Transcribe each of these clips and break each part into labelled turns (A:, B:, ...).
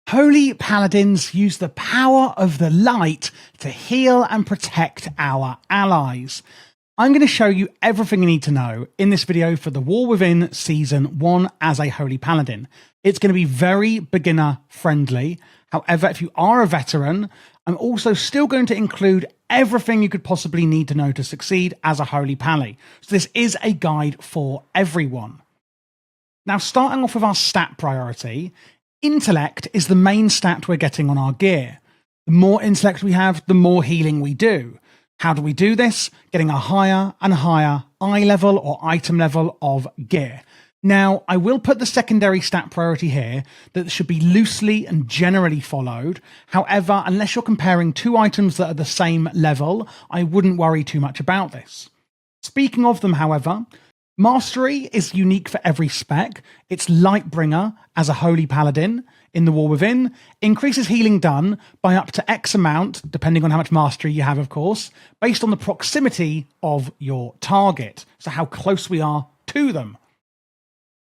A: Holy Paladins use the power of the light to heal and protect our allies. I'm going to show you everything you need to know in this video for the War Within Season 1 as a Holy Paladin. It's going to be very beginner friendly. However, if you are a veteran, I'm also still going to include everything you could possibly need to know to succeed as a Holy Pally. So this is a guide for everyone. Now, starting off with our stat priority, intellect is the main stat we're getting on our gear. The more intellect we have, the more healing we do. How do we do this? Getting a higher and higher eye level or item level of gear. Now, I will put the secondary stat priority here that should be loosely and generally followed. However, unless you're comparing two items that are the same level, I wouldn't worry too much about this. Speaking of them, however, Mastery is unique for every spec. It's Lightbringer as a Holy Paladin in the War Within, increases healing done by up to X amount, depending on how much mastery you have, of course, based on the proximity of your target, so how close we are to them.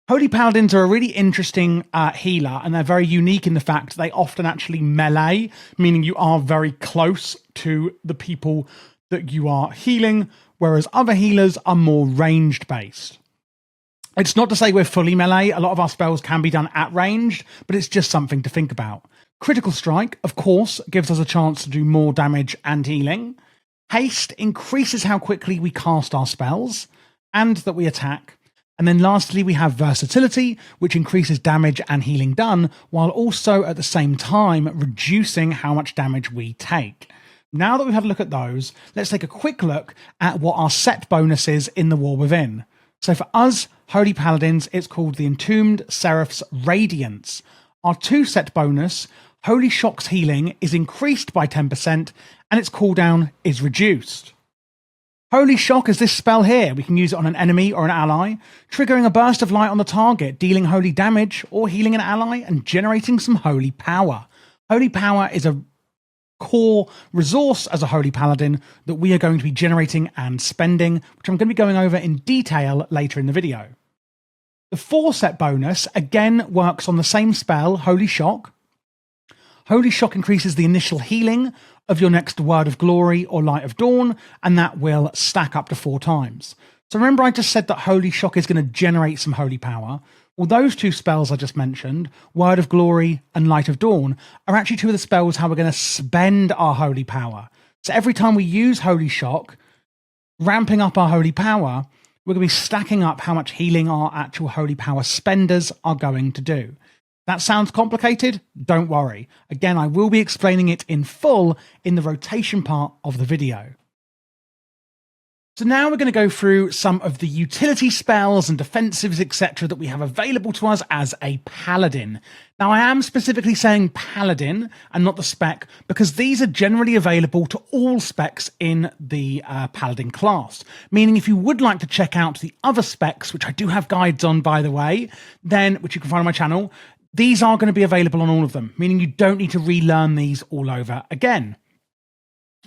A: Holy Paladins are a really interesting healer, and they're very unique in the fact they often actually melee, meaning you are very close to the people that you are healing, whereas other healers are more ranged based. It's not to say we're fully melee. A lot of our spells can be done at ranged, but it's just something to think about. Critical Strike, of course, gives us a chance to do more damage and healing. Haste increases how quickly we cast our spells and that we attack. And then lastly, we have Versatility, which increases damage and healing done, while also at the same time reducing how much damage we take. Now that we've had a look at those, let's take a quick look at what our set bonus is in the War Within. So for us, Holy Paladins, it's called the Entombed Seraph's Radiance. Our 2 set bonus, Holy Shock's healing, is increased by 10% and its cooldown is reduced. Holy Shock is this spell here. We can use it on an enemy or an ally, triggering a burst of light on the target, dealing holy damage or healing an ally and generating some holy power. Holy power is a core resource as a Holy Paladin that we are going to be generating and spending, which I'm going to be going over in detail later in the video. The 4 set bonus again works on the same spell, Holy Shock. Holy Shock increases the initial healing of your next Word of Glory or Light of Dawn, and that will stack up to 4 times. So remember I just said that Holy Shock is going to generate some holy power. Well, those 2 spells I just mentioned, Word of Glory and Light of Dawn, are actually 2 of the spells how we're going to spend our holy power. So every time we use Holy Shock, ramping up our holy power, we're going to be stacking up how much healing our actual holy power spenders are going to do. That sounds complicated? Don't worry. Again, I will be explaining it in full in the rotation part of the video. So now we're going to go through some of the utility spells and defensives, etc. that we have available to us as a Paladin. Now, I am specifically saying Paladin and not the spec because these are generally available to all specs in the Paladin class. Meaning if you would like to check out the other specs, which I do have guides on, by the way, then which you can find on my channel, these are going to be available on all of them, meaning you don't need to relearn these all over again.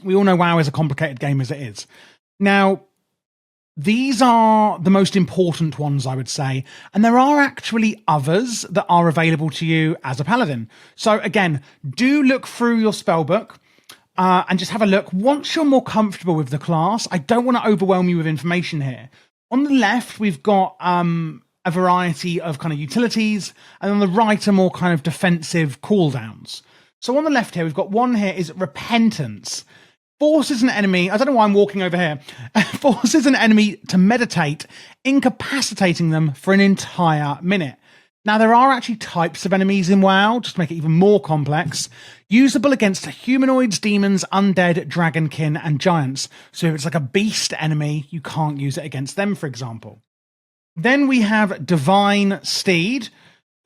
A: We all know WoW is a complicated game as it is. Now, these are the most important ones, I would say, and there are actually others that are available to you as a Paladin. So again, do look through your spellbook and just have a look. Once you're more comfortable with the class, I don't want to overwhelm you with information here. On the left, we've got a variety of kind of utilities, and on the right are more kind of defensive cooldowns. So on the left here, we've got one here is Repentance. Forces an enemy, I don't know why I'm walking over here, forces an enemy to meditate, incapacitating them for an entire minute. Now, there are actually types of enemies in WoW, just to make it even more complex, usable against humanoids, demons, undead, dragonkin, and giants. So if it's like a beast enemy, you can't use it against them, for example. Then we have Divine Steed.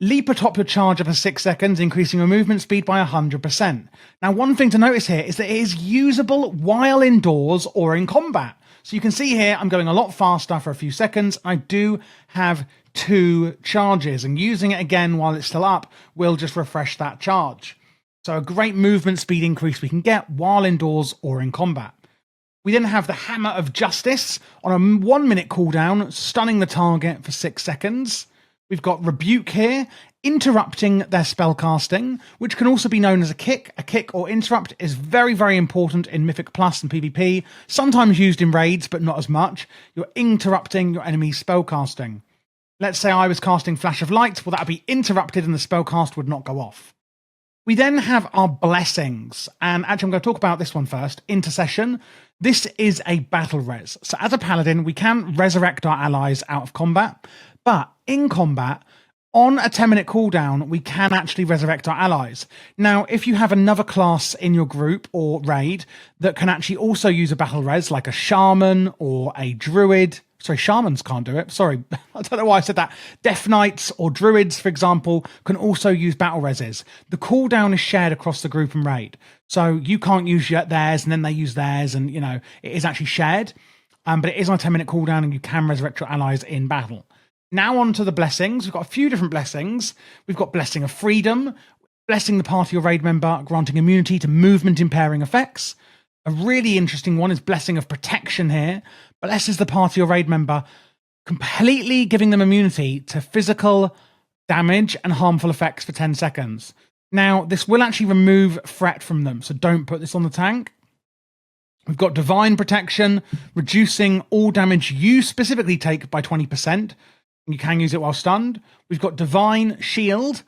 A: Leap atop your charger for 6 seconds, increasing your movement speed by 100%. Now, one thing to notice here is that it is usable while indoors or in combat. So you can see here, I'm going a lot faster for a few seconds. I do have 2 charges, and using it again while it's still up will just refresh that charge. So a great movement speed increase we can get while indoors or in combat. We then have the Hammer of Justice on a 1-minute cooldown, stunning the target for 6 seconds. We've got Rebuke here, interrupting their spellcasting, which can also be known as a kick. A kick or interrupt is very, very important in Mythic Plus and PvP, sometimes used in raids, but not as much. You're interrupting your enemy's spellcasting. Let's say I was casting Flash of Light, well, that would be interrupted and the spellcast would not go off. We then have our blessings, and actually I'm going to talk about this one first, Intercession. This is a battle res. So as a paladin, we can resurrect our allies out of combat, but in combat, on a 10-minute cooldown, we can actually resurrect our allies. Now, if you have another class in your group or raid that can actually also use a battle res, like a shaman or a druid. Sorry, shamans can't do it. Sorry, I don't know why I said that. Death Knights or druids, for example, can also use battle reses. The cooldown is shared across the group and raid. So you can't use theirs and then they use theirs, and you know, it is actually shared. But it is on a 10-minute cooldown and you can resurrect your allies in battle. Now on to the blessings. We've got a few different blessings. We've got Blessing of Freedom, blessing the party or raid member, granting immunity to movement impairing effects. A really interesting one is Blessing of Protection here. Blesses the party or raid member, completely giving them immunity to physical damage and harmful effects for 10 seconds. Now, this will actually remove threat from them, so don't put this on the tank. We've got Divine Protection, reducing all damage you specifically take by 20%. You can use it while stunned. We've got Divine Shield,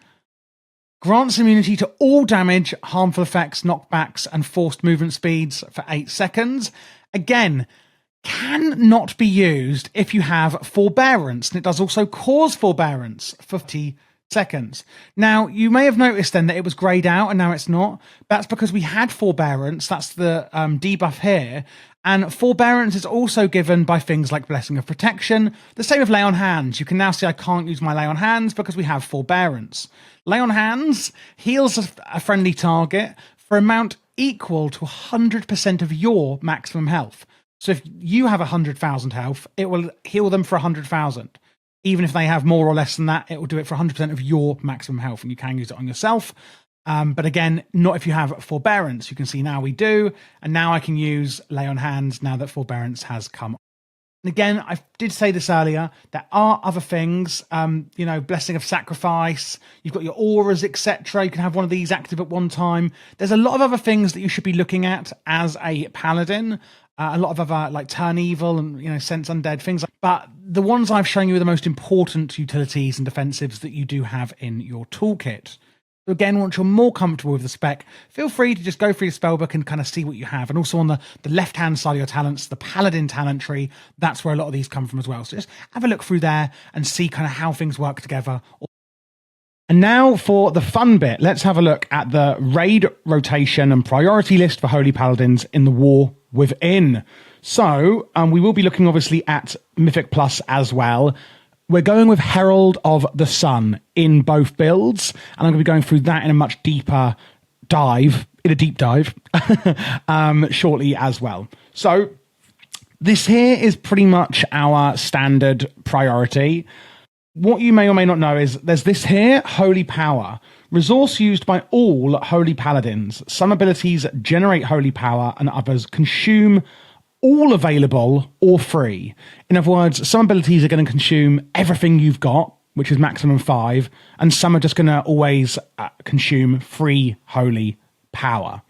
A: grants immunity to all damage, harmful effects, knockbacks, and forced movement speeds for 8 seconds. Again, can not be used if you have Forbearance, and it does also cause Forbearance for 50 seconds. Now, you may have noticed then that it was greyed out and now it's not. That's because we had Forbearance. That's the debuff here. And Forbearance is also given by things like Blessing of Protection. The same with Lay on Hands. You can now see I can't use my Lay on Hands because we have Forbearance. Lay on Hands heals a friendly target for amount equal to 100% of your maximum health. So if you have 100,000 health, it will heal them for 100,000. Even if they have more or less than that, it will do it for 100% of your maximum health, and you can use it on yourself. But again, not if you have Forbearance. You can see now we do, and now I can use Lay on Hands now that Forbearance has come. And again, I did say this earlier, there are other things, you know, Blessing of Sacrifice, you've got your auras, etc. You can have one of these active at one time. There's a lot of other things that you should be looking at as a paladin. A lot of other, like Turn Evil and, you know, Sense Undead, things. But the ones I've shown you are the most important utilities and defensives that you do have in your toolkit. So again, once you're more comfortable with the spec, feel free to just go through your spellbook and kind of see what you have. And also on the left-hand side of your talents, the Paladin talent tree, that's where a lot of these come from as well. So just have a look through there and see kind of how things work together. And now for the fun bit, let's have a look at the raid rotation and priority list for Holy Paladins in the War Within. So we will be looking obviously at Mythic Plus as well. We're going with Herald of the Sun in both builds, and I'm going to be going through that in a much deeper dive, shortly as well. So this here is pretty much our standard priority. What you may or may not know is there's this here, Holy Power. Resource used by all Holy Paladins. Some abilities generate Holy Power and others consume all available or free. In other words, some abilities are going to consume everything you've got, which is maximum 5, and some are just going to always consume free Holy Power.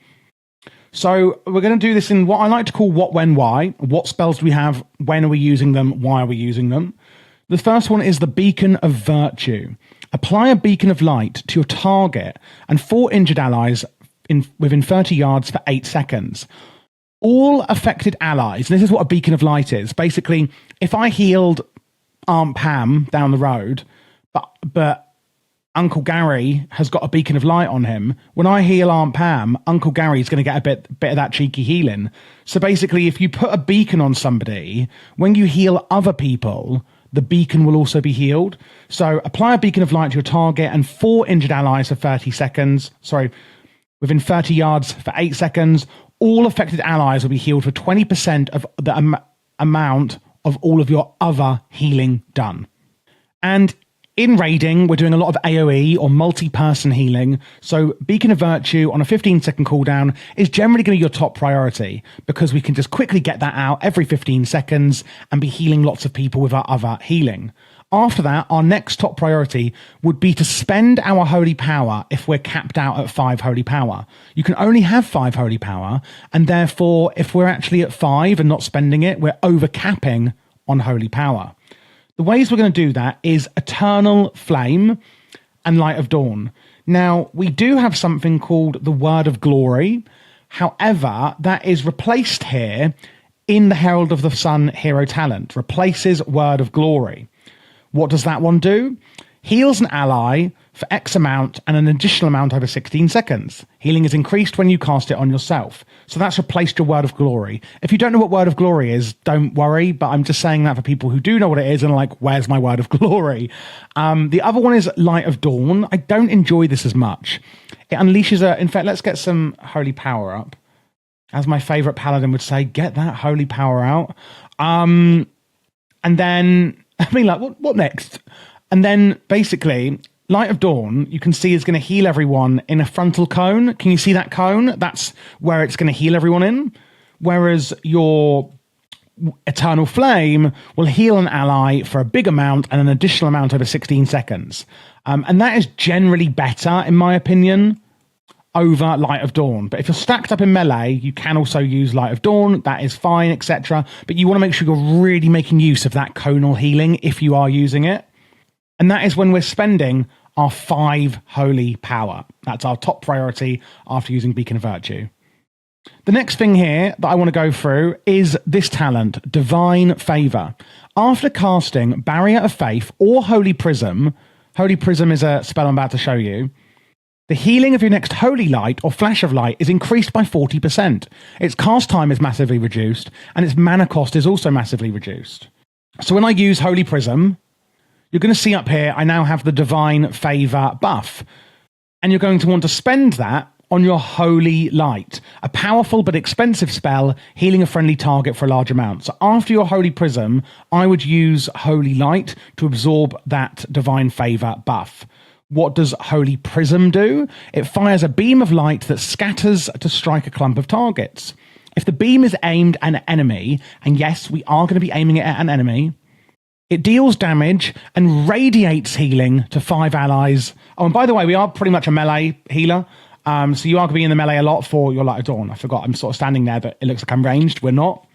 A: So we're going to do this in what I like to call what, when, why. What spells do we have? When are we using them? Why are we using them? The first one is the Beacon of Virtue. Apply a beacon of light to your target and 4 injured allies within 30 yards for 8 seconds. All affected allies, and this is what a beacon of light is. Basically, if I healed Aunt Pam down the road, but Uncle Gary has got a beacon of light on him, when I heal Aunt Pam, Uncle Gary's going to get a bit of that cheeky healing. So basically, if you put a beacon on somebody, when you heal other people, the beacon will also be healed. So apply a beacon of light to your target and 4 injured allies for 30 seconds. Within 30 yards for 8 seconds. All affected allies will be healed for 20% of the amount of all of your other healing done. And in raiding, we're doing a lot of AoE or multi-person healing. So Beacon of Virtue on a 15-second cooldown is generally going to be your top priority because we can just quickly get that out every 15 seconds and be healing lots of people with our other healing. After that, our next top priority would be to spend our holy power if we're capped out at 5 holy power. You can only have 5 holy power, and therefore, if we're actually at 5 and not spending it, we're overcapping on holy power. The ways we're going to do that is Eternal Flame and Light of Dawn. Now, we do have something called the Word of Glory. However, that is replaced here in the Herald of the Sun hero talent, replaces Word of Glory. What does that one do? Heals an ally for X amount and an additional amount over 16 seconds. Healing is increased when you cast it on yourself. So that's replaced your Word of Glory. If you don't know what Word of Glory is, don't worry, but I'm just saying that for people who do know what it is and are like, where's my Word of Glory? The other one is Light of Dawn. I don't enjoy this as much. It unleashes in fact, let's get some holy power up. As my favorite paladin would say, get that holy power out. And then, I mean, like, what next? And then basically, Light of Dawn, you can see is going to heal everyone in a frontal cone. Can you see that cone? That's where it's going to heal everyone in. Whereas your Eternal Flame will heal an ally for a big amount and an additional amount over 16 seconds. And that is generally better, in my opinion, over Light of Dawn. But if you're stacked up in melee, you can also use Light of Dawn. That is fine, etc. But you want to make sure you're really making use of that conal healing if you are using it. And that is when we're spending our 5 holy power. That's our top priority after using Beacon of Virtue. The next thing here that I want to go through is this talent, Divine Favor. After casting Barrier of Faith or Holy Prism is a spell I'm about to show you, the healing of your next Holy Light or Flash of Light is increased by 40%. Its cast time is massively reduced, and its mana cost is also massively reduced. So when I use Holy Prism, you're going to see up here, I now have the Divine Favor buff. And you're going to want to spend that on your Holy Light, a powerful but expensive spell, healing a friendly target for a large amount. So after your Holy Prism, I would use Holy Light to absorb that Divine Favor buff. What does Holy Prism do? It fires a beam of light that scatters to strike a clump of targets. If the beam is aimed at an enemy, and yes, we are going to be aiming it at an enemy, it deals damage and radiates healing to 5 allies. Oh, and by the way, we are pretty much a melee healer. So you are going to be in the melee a lot for your Light of Dawn. I forgot, I'm sort of standing there, but it looks like I'm ranged. We're not.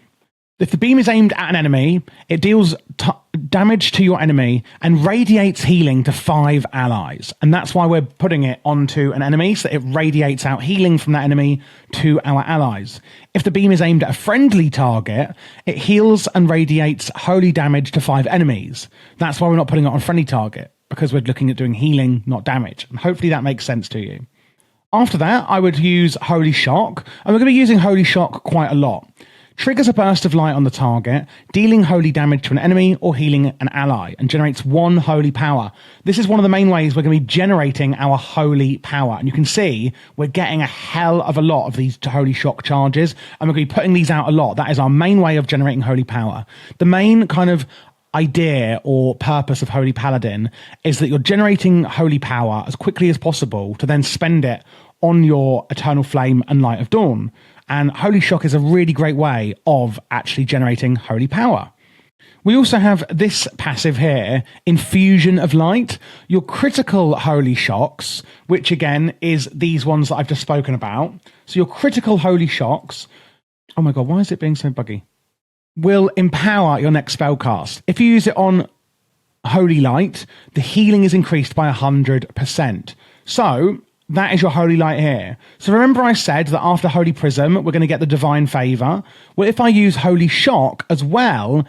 A: If the beam is aimed at an enemy, it deals damage to your enemy and radiates healing to 5 allies. And that's why we're putting it onto an enemy, so it radiates out healing from that enemy to our allies. If the beam is aimed at a friendly target, it heals and radiates holy damage to 5 enemies. That's why we're not putting it on a friendly target, because we're looking at doing healing, not damage. And hopefully that makes sense to you. After that, I would use Holy Shock, and we're going to be using Holy Shock quite a lot. Triggers a burst of light on the target, dealing holy damage to an enemy or healing an ally, and generates 1 holy power. This is one of the main ways we're going to be generating our holy power. And you can see we're getting a hell of a lot of these holy shock charges, and we're going to be putting these out a lot. That is our main way of generating holy power. The main kind of idea or purpose of Holy Paladin is that you're generating holy power as quickly as possible to then spend it on your Eternal Flame and Light of Dawn. And Holy Shock is a really great way of actually generating holy power. We also have this passive here, Infusion of Light. Your critical Holy Shocks, which again is these ones that I've just spoken about. So your critical Holy Shocks, oh my god, why is it being so buggy? Will empower your next spell cast. If you use it on Holy Light, the healing is increased by 100%. So that is your Holy Light here. So remember I said that after Holy Prism, we're going to get the Divine Favor. Well, if I use Holy Shock as well,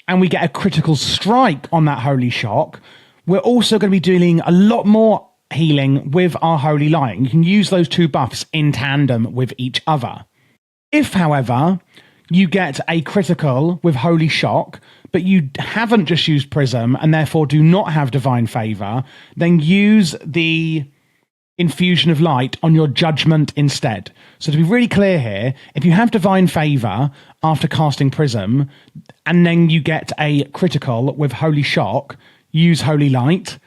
A: and we get a critical strike on that Holy Shock, we're also going to be doing a lot more healing with our Holy Light. And you can use those 2 buffs in tandem with each other. If, however, you get a critical with Holy Shock, but you haven't just used Prism and therefore do not have Divine Favor, then use the Infusion of Light on your Judgment instead. So to be really clear here, if you have Divine Favor after casting Prism, and then you get a critical with Holy Shock, use Holy Light.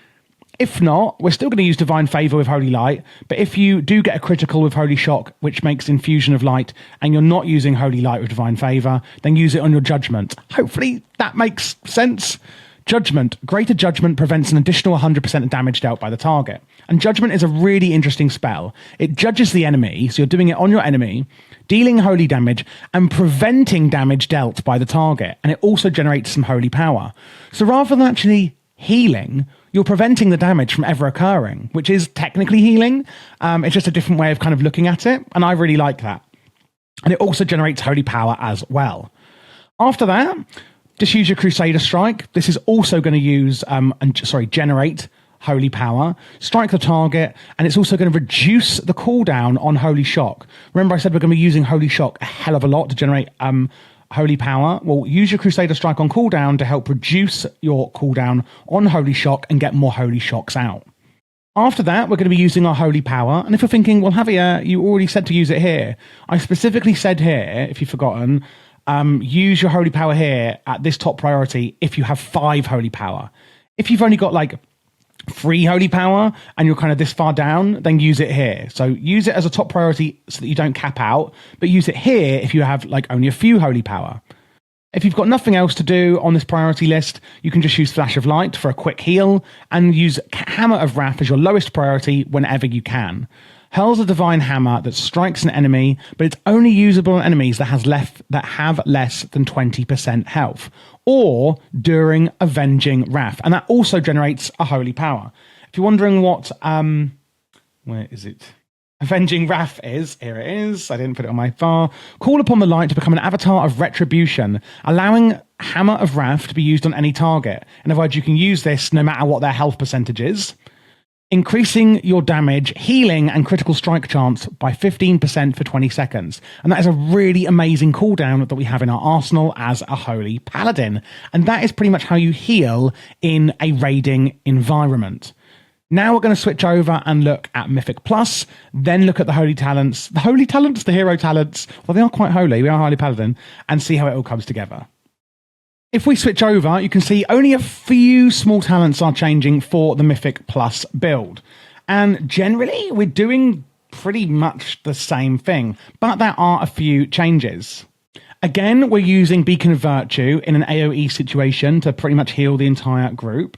A: If not, we're still going to use Divine Favor with Holy Light, but if you do get a critical with Holy Shock, which makes Infusion of Light, and you're not using Holy Light with Divine Favor, then use it on your Judgment. Hopefully that makes sense. Judgment. Greater Judgment prevents an additional 100% of damage dealt by the target. And Judgment is a really interesting spell. It judges the enemy, so you're doing it on your enemy, dealing holy damage and preventing damage dealt by the target. And it also generates some holy power. So rather than actually healing, you're preventing the damage from ever occurring, which is technically healing. It's just a different way of kind of looking at it. And I really like that. And it also generates holy power as well. After that, just use your Crusader Strike. This is also going to use, generate holy power, strike the target, and it's also going to reduce the cooldown on Holy Shock. Remember I said we're going to be using Holy Shock a hell of a lot to generate holy power? Well, use your Crusader Strike on cooldown to help reduce your cooldown on Holy Shock and get more Holy Shocks out. After that, we're going to be using our holy power. And if you're thinking, well, Javier, you already said to use it here. I specifically said here, if you've forgotten, use your holy power here at this top priority if you have 5 holy power. If you've only got like 3 holy power and you're kind of this far down, then use it here. So use it as a top priority so that you don't cap out, but use it here if you have like only a few holy power. If you've got nothing else to do on this priority list, you can just use Flash of Light for a quick heal and use Hammer of Wrath as your lowest priority whenever you can. Hurls a divine hammer that strikes an enemy, but it's only usable on enemies that have less than 20% health, or during Avenging Wrath. And that also generates a holy power. If you're wondering what, where is it? Avenging Wrath is, here it is, I didn't put it on my bar. Call upon the light to become an avatar of retribution, allowing Hammer of Wrath to be used on any target. In other words, you can use this no matter what their health percentage is, increasing your damage, healing, and critical strike chance by 15% for 20 seconds. And that is a really amazing cooldown that we have in our arsenal as a Holy Paladin. And that is pretty much how you heal in a raiding environment. Now we're going to switch over and look at Mythic Plus, then look at the Holy Talents. The Holy Talents, the Hero Talents, well, they are quite holy. We are Holy Paladin, and see how it all comes together. If we switch over, you can see only a few small talents are changing for the Mythic Plus build. And generally, we're doing pretty much the same thing, but there are a few changes. Again, we're using Beacon of Virtue in an AoE situation to pretty much heal the entire group.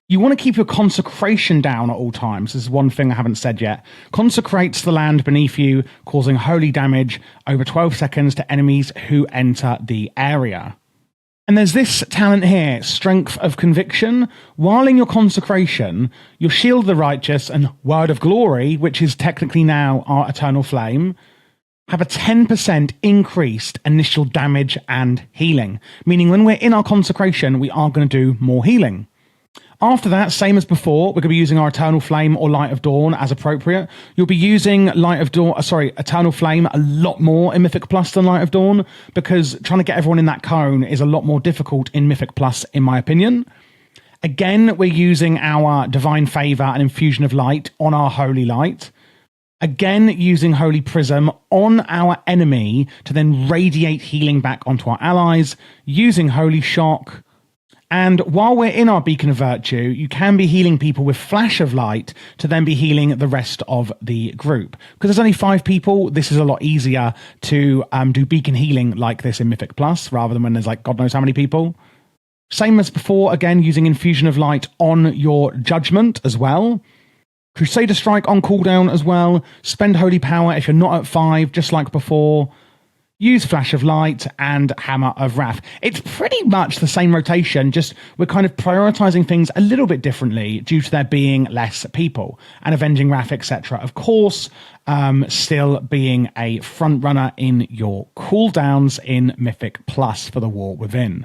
A: You want to keep your consecration down at all times. This is one thing I haven't said yet. Consecrates the land beneath you, causing holy damage over 12 seconds to enemies who enter the area. And there's this talent here, Strength of Conviction. While in your consecration, your Shield of the Righteous and Word of Glory, which is technically now our Eternal Flame, have a 10% increased initial damage and healing. Meaning when we're in our consecration, we are going to do more healing. After that, same as before, we're going to be using our Eternal Flame or Light of Dawn as appropriate. You'll be using Eternal Flame a lot more in Mythic Plus than Light of Dawn, because trying to get everyone in that cone is a lot more difficult in Mythic Plus, in my opinion. Again, we're using our Divine Favor and Infusion of Light on our Holy Light. Again, using Holy Prism on our enemy to then radiate healing back onto our allies, using Holy Shock. And while we're in our Beacon of Virtue, you can be healing people with Flash of Light to then be healing the rest of the group. Because there's only 5 people, this is a lot easier to do beacon healing like this in Mythic Plus, rather than when there's like God knows how many people. Same as before, again, using Infusion of Light on your Judgment as well. Crusader Strike on cooldown as well. Spend Holy Power if you're not at 5, just like before. Use Flash of Light and Hammer of Wrath. It's pretty much the same rotation, just we're kind of prioritizing things a little bit differently due to there being less people. And Avenging Wrath, etc. Of course, still being a front runner in your cooldowns in Mythic Plus for the War Within.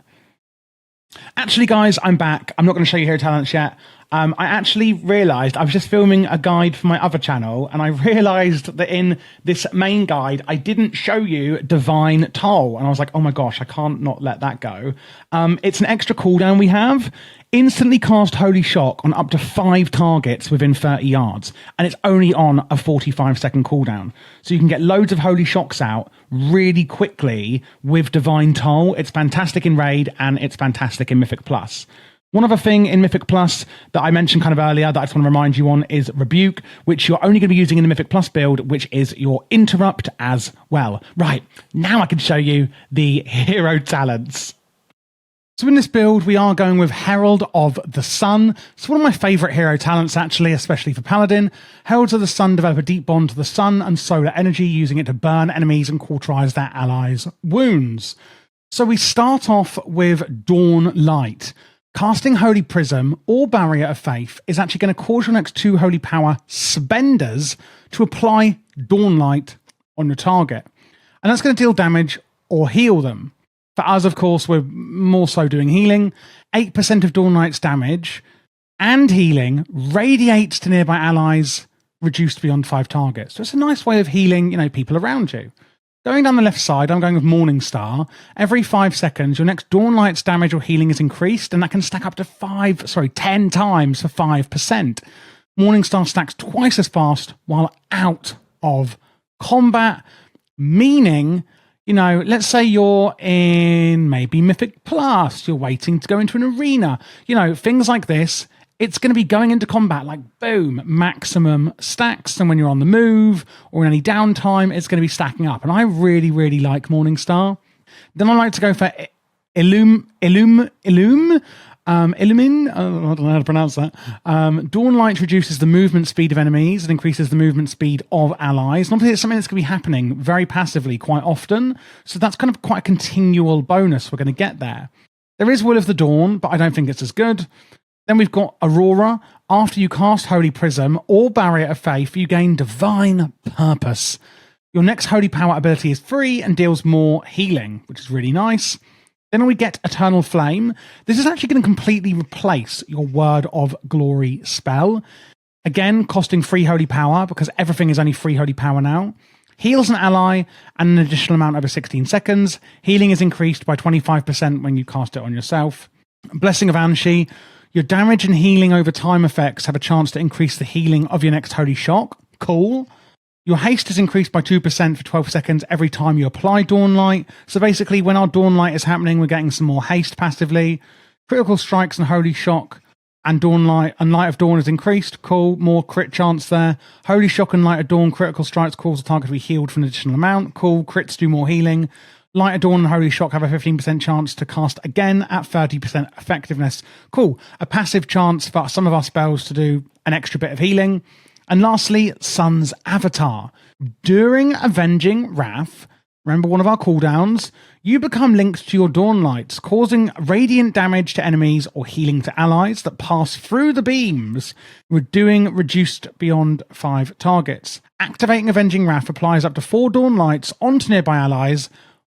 A: Actually, guys, I'm back. I'm not going to show you Hero Talents yet. I actually realised I was just filming a guide for my other channel, and I realised that in this main guide, I didn't show you Divine Toll. And I was like, oh my gosh, I can't not let that go. It's an extra cooldown we have. Instantly cast Holy Shock on up to 5 targets within 30 yards. And it's only on a 45-second cooldown. So you can get loads of Holy Shocks out really quickly with Divine Toll. It's fantastic in Raid, and it's fantastic in Mythic Plus. One other thing in Mythic Plus that I mentioned kind of earlier that I just want to remind you on is Rebuke, which you're only going to be using in the Mythic Plus build, which is your Interrupt as well. Right, now I can show you the Hero Talents. So in this build, we are going with Herald of the Sun. It's one of my favourite hero talents, actually, especially for Paladin. Heralds of the Sun develop a deep bond to the sun and solar energy, using it to burn enemies and cauterize their allies' wounds. So we start off with Dawn Light. Casting Holy Prism or Barrier of Faith is actually going to cause your next 2 Holy Power spenders to apply Dawn Light on your target. And that's going to deal damage or heal them. For us, of course, we're more so doing healing. 8% of Dawn Light's damage and healing radiates to nearby allies, reduced beyond 5 targets. So it's a nice way of healing, people around you. Going down the left side, I'm going with Morning Star. Every 5 seconds, your next Dawn Light's damage or healing is increased, and that can stack up to 10 times for 5%. Morning Star stacks twice as fast while out of combat, meaning, let's say you're in maybe Mythic Plus, you're waiting to go into an arena, things like this. It's going to be going into combat like boom, maximum stacks. And when you're on the move or in any downtime, it's going to be stacking up. And I really, really like Morning Star. Then I like to go for Illumin. I don't know how to pronounce that. Dawn Light reduces the movement speed of enemies and increases the movement speed of allies. And obviously, it's something that's going to be happening very passively quite often. So that's kind of quite a continual bonus we're going to get there. There is Will of the Dawn, but I don't think it's as good. Then we've got Aurora. After you cast Holy Prism or Barrier of Faith, you gain Divine Purpose. Your next Holy Power ability is free and deals more healing, which is really nice. Then we get Eternal Flame. This is actually going to completely replace your Word of Glory spell. Again, costing free Holy Power because everything is only free Holy Power now. Heals an ally and an additional amount over 16 seconds. Healing is increased by 25% when you cast it on yourself. Blessing of Anshi. Your damage and healing over time effects have a chance to increase the healing of your next Holy Shock. Cool. Your haste is increased by 2% for 12 seconds every time you apply Dawn Light. So basically, when our Dawn Light is happening, we're getting some more haste passively. Critical strikes and Holy Shock and Dawn Light and Light of Dawn is increased. Cool. More crit chance there. Holy Shock and Light of Dawn critical strikes cause the target to be healed for an additional amount. Cool. Crits do more healing. Light of Dawn and Holy Shock have a 15% chance to cast again at 30% effectiveness. Cool. A passive chance for some of our spells to do an extra bit of healing. And lastly, Sun's Avatar. During Avenging Wrath, remember one of our cooldowns, you become linked to your Dawn Lights, causing radiant damage to enemies or healing to allies that pass through the beams, doing reduced beyond 5 targets. Activating Avenging Wrath applies up to 4 Dawn Lights onto nearby allies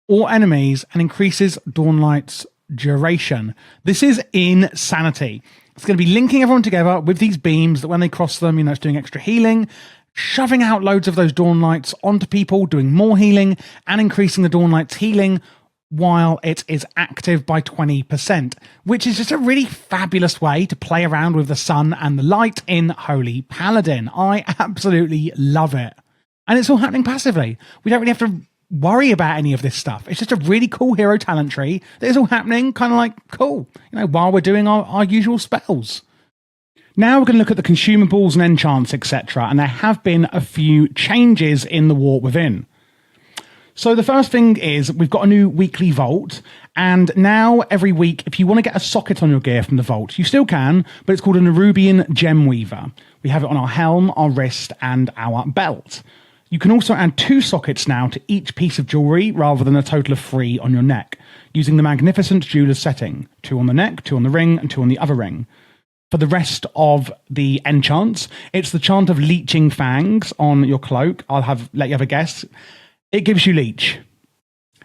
A: or enemies and increases Dawn Light's duration. This is insanity. It's going to be linking everyone together with these beams that when they cross them, it's doing extra healing, shoving out loads of those Dawn Lights onto people, doing more healing, and increasing the Dawn Light's healing while it is active by 20%, which is just a really fabulous way to play around with the sun and the light in Holy Paladin. I absolutely love it. And it's all happening passively. We don't really have to worry about any of this stuff. It's just a really cool hero talent tree that is all happening kind of like cool, while we're doing our usual spells. Now we're going to look at the consumables and enchants, etc. And there have been a few changes in the War Within. So the first thing is we've got a new weekly vault, and now every week, if you want to get a socket on your gear from the vault, you still can, but it's called a Nerubian Gem Weaver. We have it on our helm, our wrist, and our belt. You can also add 2 sockets now to each piece of jewellery rather than a total of 3 on your neck, using the Magnificent Jeweller's setting. 2 on the neck, 2 on the ring, and 2 on the other ring. For the rest of the enchants, it's the chant of Leeching Fangs on your cloak. Let you have a guess. It gives you Leech.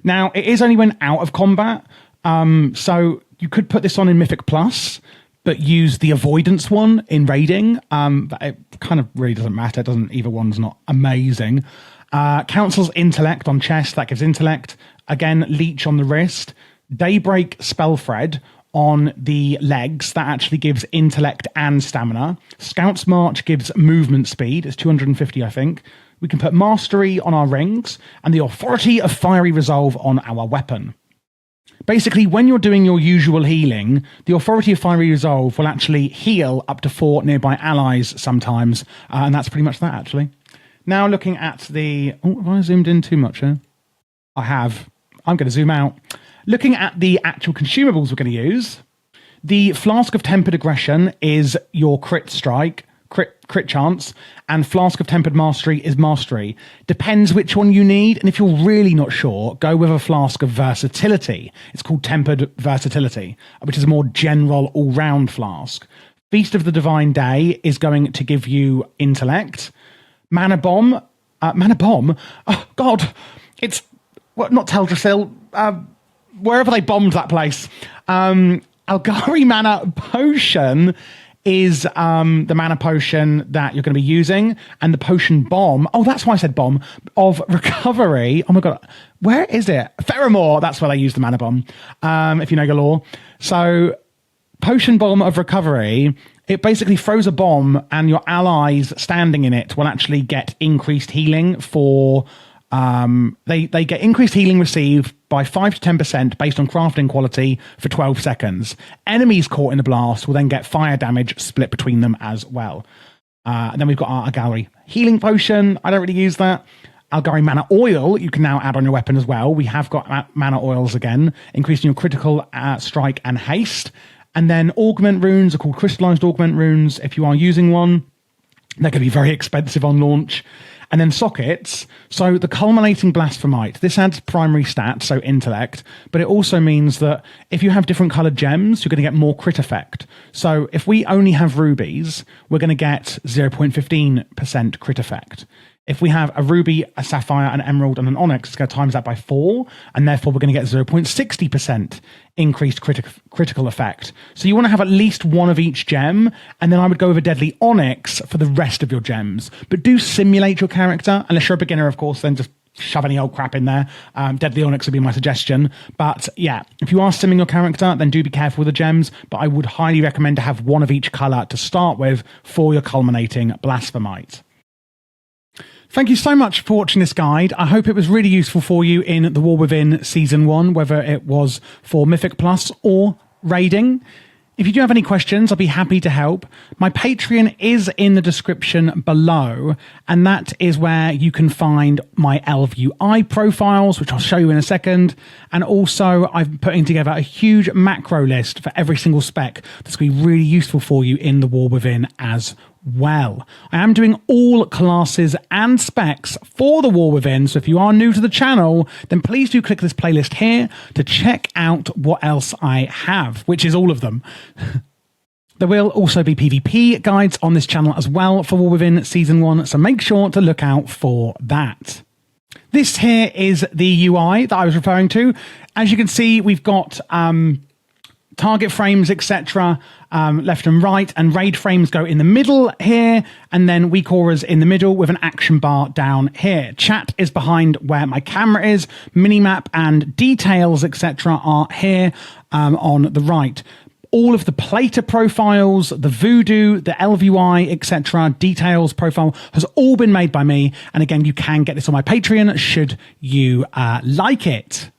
A: Now, it is only when out of combat, so you could put this on in Mythic Plus, but use the avoidance one in raiding. But it kind of really doesn't matter. Either one's not amazing. Council's Intellect on chest, that gives intellect. Again, Leech on the wrist. Daybreak Spellthread on the legs, that actually gives intellect and stamina. Scout's March gives movement speed. It's 250, I think. We can put Mastery on our rings and the Authority of Fiery Resolve on our weapon. Basically, when you're doing your usual healing, the Authority of Fiery Resolve will actually heal up to 4 nearby allies sometimes, and that's pretty much that, actually. Now looking at the... Oh, have I zoomed in too much here? I have. I'm going to zoom out. Looking at the actual consumables we're going to use, the Flask of Tempered Aggression is your crit strike, crit chance, and Flask of Tempered Mastery is mastery. Depends which one you need, and if you're really not sure, go with a Flask of Versatility. It's called Tempered Versatility, which is a more general all-round flask. Feast of the Divine Day is going to give you intellect. Mana Bomb, oh God, it's, what, not Teldrassil, wherever they bombed that place. Algari Mana Potion is the mana potion that you're going to be using, and the potion bomb, oh, that's why I said bomb, of recovery. Oh my God, where is it? Pheromore, that's where they use the mana bomb, if you know your lore. So potion bomb of recovery, it basically throws a bomb and your allies standing in it will actually get increased healing for, they get increased healing received by 5 to 10% based on crafting quality for 12 seconds. Enemies caught in the blast will then get fire damage split between them as well. And then we've got our Algari healing potion. I don't really use that. Algari Mana Oil, you can now add on your weapon as well. We have got Mana Oils again, increasing your critical strike and haste. And then Augment Runes are called Crystallized Augment Runes if you are using one. They're going to be very expensive on launch. And then sockets, so the Culminating Blasphemite, this adds primary stats, so intellect, but it also means that if you have different coloured gems, you're going to get more crit effect. So if we only have rubies, we're going to get 0.15% crit effect. If we have a ruby, a sapphire, an emerald, and an onyx, it's going to times that by 4, and therefore we're going to get 0.60% increased critical effect. So you want to have at least one of each gem, and then I would go with a deadly onyx for the rest of your gems. But do simulate your character, unless you're a beginner, of course, then just shove any old crap in there. Deadly onyx would be my suggestion. But yeah, if you are simming your character, then do be careful with the gems, but I would highly recommend to have one of each colour to start with for your Culminating Blasphemite. Thank you so much for watching this guide. I hope it was really useful for you in The War Within Season 1, whether it was for Mythic Plus or raiding. If you do have any questions, I'll be happy to help. My Patreon is in the description below, and that is where you can find my LVUI profiles, which I'll show you in a second. And also, I'm putting together a huge macro list for every single spec that's going to be really useful for you in The War Within as well. I am doing all classes and specs for The War Within, so if you are new to the channel, then please do click this playlist here to check out what else I have, which is all of them. There will also be PvP guides on this channel as well for War Within Season 1, so make sure to look out for that. This here is the UI that I was referring to. As you can see, we've got target frames, etc., left and right, and raid frames go in the middle here, and then weak auras in the middle with an action bar down here. Chat is behind where my camera is. Minimap and details, etc., are here on the right. All of the plater profiles, the voodoo, the LVUI, etc., details profile has all been made by me. And again, you can get this on my Patreon should you like it.